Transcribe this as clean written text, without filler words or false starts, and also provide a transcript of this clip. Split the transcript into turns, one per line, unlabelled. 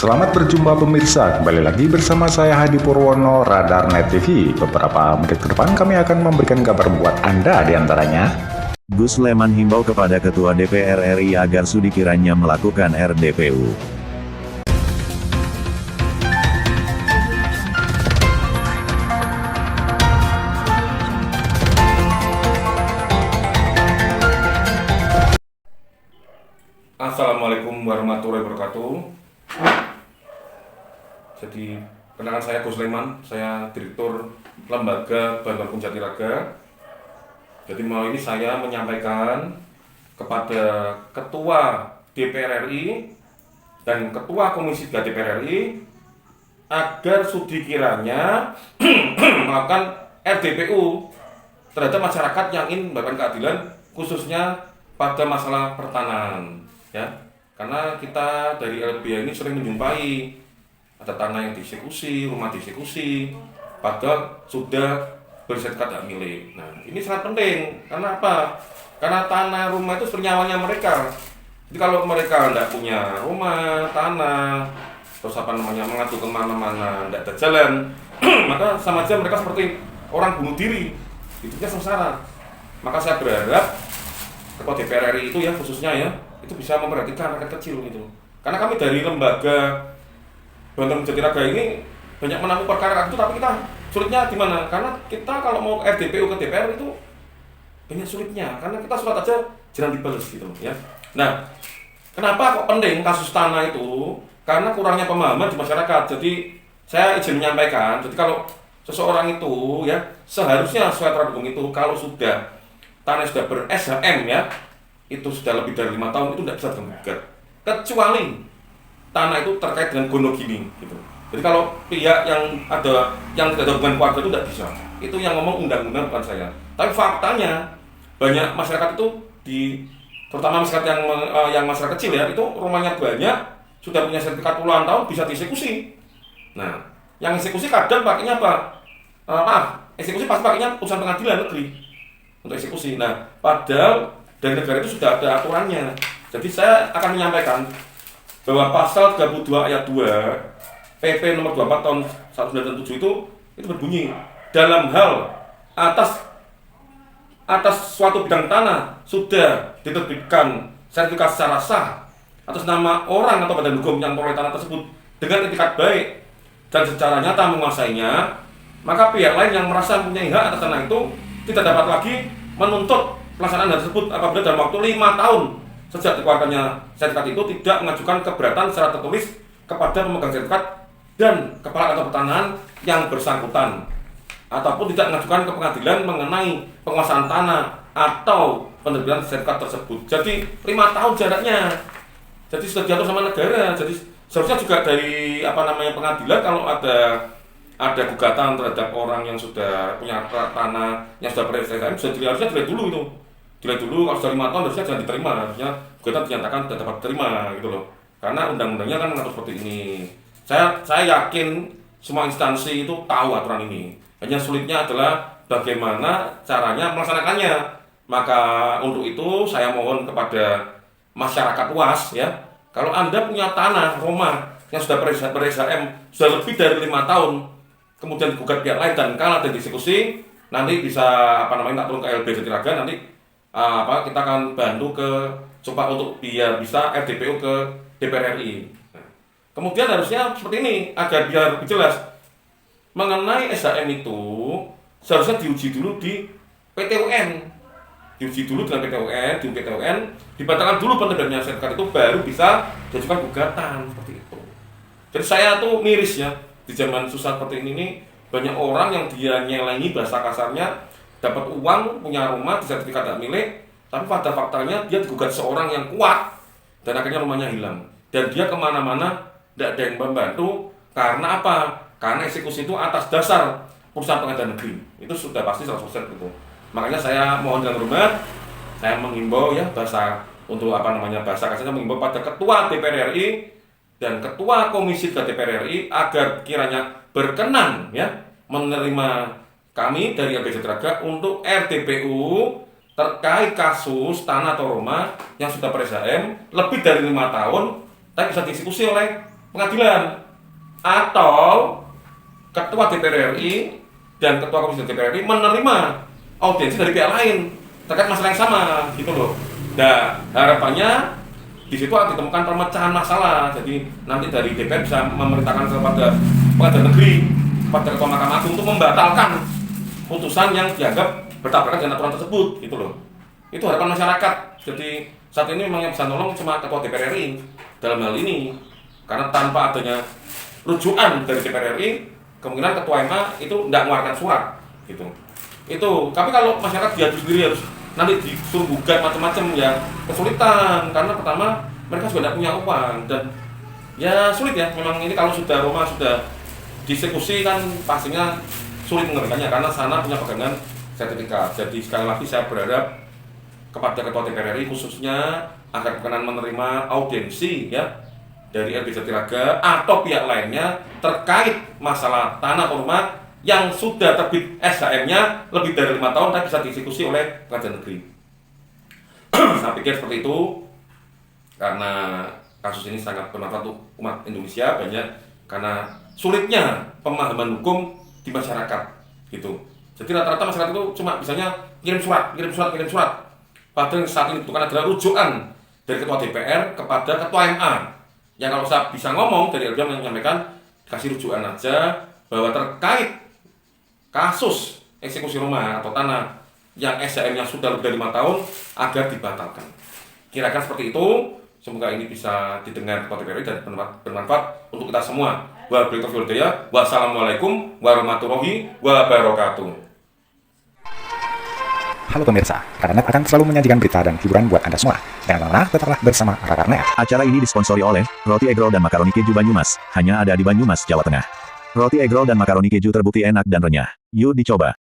Selamat berjumpa pemirsa, kembali lagi bersama saya Hadi Purwono, Radar Net TV. Beberapa menit ke depan kami akan memberikan kabar buat Anda diantaranya.
Gus Leman himbau kepada Ketua DPR RI agar Sudi kiranya melakukan RDPU.
Assalamualaikum warahmatullahi wabarakatuh. Jadi, kenalkan saya Gus Leman, saya Direktur Lembaga Bantuan Hukum Jatiraga. Jadi mau ini saya menyampaikan kepada Ketua DPR RI dan Ketua Komisi 3 DPR RI agar Sudi kiranya melakukan RDPU terhadap masyarakat yang ingin mendapatkan keadilan, khususnya pada masalah pertanahan. Ya, karena kita dari LBH ini sering menjumpai ada tanah yang dieksekusi, rumah dieksekusi, padahal sudah bersertifikat hak milik. Nah, ini sangat penting. Karena apa? Karena tanah rumah itu sepernyawanya mereka. Jadi kalau mereka tidak punya rumah, tanah, terus mengadu kemana-mana, tidak ada jalan, maka sama aja mereka seperti orang bunuh diri, hidupnya sengsara. Maka saya berharap Ketua DPR RI itu ya khususnya ya itu bisa memperhatikan rakyat kecil gitu. Karena kami dari lembaga Bantuan Jatiraga ini banyak menanggung perkara itu, tapi kita sulitnya di mana? Karena kita kalau mau RDPU ke DPR itu banyak sulitnya, karena kita surat aja jarang dibales gitu ya. Nah, kenapa kok penting kasus tanah itu? Karena kurangnya pemahaman di masyarakat. Jadi saya izin menyampaikan, jadi kalau seseorang itu ya seharusnya sesuai aturan hukum itu kalau sudah tanah sudah ber-SHM ya, itu sudah lebih dari 5 tahun itu tidak bisa digugat, kecuali tanah itu terkait dengan gonogini gitu. Jadi kalau pihak yang tidak ada hubungan keluarga itu tidak bisa. Itu yang ngomong undang-undang bukan saya. Tapi faktanya banyak masyarakat itu terutama masyarakat yang masyarakat kecil ya, itu rumahnya banyak, sudah punya sertifikat puluhan tahun bisa dieksekusi. Nah, yang eksekusi kadang pakainya apa? Eksekusi pasti pakainya putusan pengadilan negeri untuk eksekusi. Nah, padahal dari negara itu sudah ada aturannya. Jadi saya akan menyampaikan bahwa pasal 32 ayat 2 PP nomor 24 tahun 1997 itu berbunyi dalam hal atas suatu bidang tanah sudah diterbitkan sertifikat secara sah atas nama orang atau badan hukum yang memperoleh tanah tersebut dengan etikat baik dan secara nyata menguasainya, maka pihak lain yang merasa mempunyai hak atas tanah itu tidak dapat lagi menuntut pelaksanaan hal tersebut apabila dalam waktu 5 tahun sejak dikeluarkannya sertifikat itu tidak mengajukan keberatan secara tertulis kepada pemegang sertifikat dan kepala kantor pertanahan yang bersangkutan, ataupun tidak mengajukan ke pengadilan mengenai penguasaan tanah atau penerbitan sertifikat tersebut. Jadi 5 tahun jaraknya. Jadi sudah diatur sama negara. Jadi seharusnya juga dari pengadilan kalau ada gugatan terhadap orang yang sudah punya tanah yang sudah ber-SHM, harusnya dilihat dulu itu. Dilihat dulu, kalau sudah 5 tahun harusnya jangan diterima, harusnya gugatan dinyatakan tidak dapat diterima gitu loh. Karena undang-undangnya kan mengatur seperti ini. Saya yakin semua instansi itu tahu aturan ini. Hanya sulitnya adalah bagaimana caranya melaksanakannya. Maka untuk itu saya mohon kepada masyarakat luas ya, kalau Anda punya tanah, rumah yang sudah ber-SHM sudah lebih dari 5 tahun, kemudian digugat pihak lain dan kalah dan dieksekusi, nanti bisa tak turun ke LBH Jatiraga, nanti kita akan bantu coba untuk biar bisa RDPU ke DPR RI. Nah, kemudian harusnya seperti ini agar biar lebih jelas mengenai SHM itu seharusnya diuji dulu di PT-UN, di PT-UN dibatalkan dulu penerbitannya sertifikat itu baru bisa diajukan gugatan seperti itu. Jadi saya tuh miris ya di zaman susah seperti ini banyak orang yang dia nyelengi bahasa kasarnya, dapat uang, punya rumah, sertifikat hak milik, tapi pada faktanya dia digugat seorang yang kuat dan akhirnya rumahnya hilang. Dan dia kemana-mana tidak ada yang membantu. Karena apa? Karena eksekusi itu atas dasar putusan pengadilan negeri. Itu sudah pasti 100% gitu. Makanya saya mohon dengan hormat, saya mengimbau ya bahasa kasarnya mengimbau pada Ketua DPR RI dan Ketua Komisi 3 DPR RI agar kiranya berkenan ya menerima kami dari LBH Jatiraga untuk RDPU terkait kasus tanah atau rumah yang sudah ber-SHM lebih dari 5 tahun tapi bisa dieksekusi oleh pengadilan atau ketua DPR RI dan ketua komisi DPR RI menerima audiensi dari pihak lain terkait masalah yang sama gitu loh. Nah, harapannya di situ akan ditemukan pemecahan masalah. Jadi nanti dari DPR bisa memerintahkan kepada pengadilan negeri, kepada ketua Mahkamah Agung untuk membatalkan putusan yang dianggap bertabrakan dengan aturan tersebut gitu loh. Itu harapan masyarakat. Jadi saat ini memang yang bisa nolong cuma ketua DPR RI dalam hal ini, karena tanpa adanya rujukan dari DPR RI, kemungkinan ketua MA itu tidak mengeluarkan surat gitu. Itu, tapi kalau masyarakat diadu sendiri harus nanti disuruh gugat macam-macam ya kesulitan, karena pertama mereka juga tidak punya uang dan ya sulit ya. Memang ini kalau sudah Roma sudah dieksekusi kan pastinya sulit mengerjakannya karena sana punya pegangan sertifikat. Jadi sekali lagi saya berharap kepada ketua DPR RI khususnya agar berkenan menerima audiensi ya dari LB Jatiraga atau pihak lainnya terkait masalah tanah atau rumah yang sudah terbit SHM-nya lebih dari 5 tahun tapi bisa dieksekusi oleh pengadilan negeri. Saya pikir seperti itu karena kasus ini sangat bermanfaat untuk umat Indonesia banyak karena sulitnya pemahaman hukum di masyarakat gitu. Jadi rata-rata masyarakat itu cuma bisanya kirim surat. Padahal saat ini bukan adalah rujukan dari ketua DPR kepada ketua MA. Yang kalau saya bisa ngomong dari LBM menyampaikan kasih rujukan aja bahwa terkait kasus eksekusi rumah atau tanah yang SHM-nya sudah lebih dari 5 tahun agar dibatalkan. Kira-kira seperti itu. Semoga ini bisa didengar ketua DPR dan bermanfaat untuk kita semua. Wassalamualaikum warahmatullahi wabarakatuh.
Halo pemirsa, Radarnet akan selalu menyajikan berita dan hiburan buat Anda semua. Jangan kemana-mana, tetaplah bersama Radarnet.
Acara ini disponsori oleh Roti Eggroll dan Makaroni Keju Banyumas, hanya ada di Banyumas, Jawa Tengah. Roti Eggroll dan makaroni keju terbukti enak dan renyah. Yuk dicoba.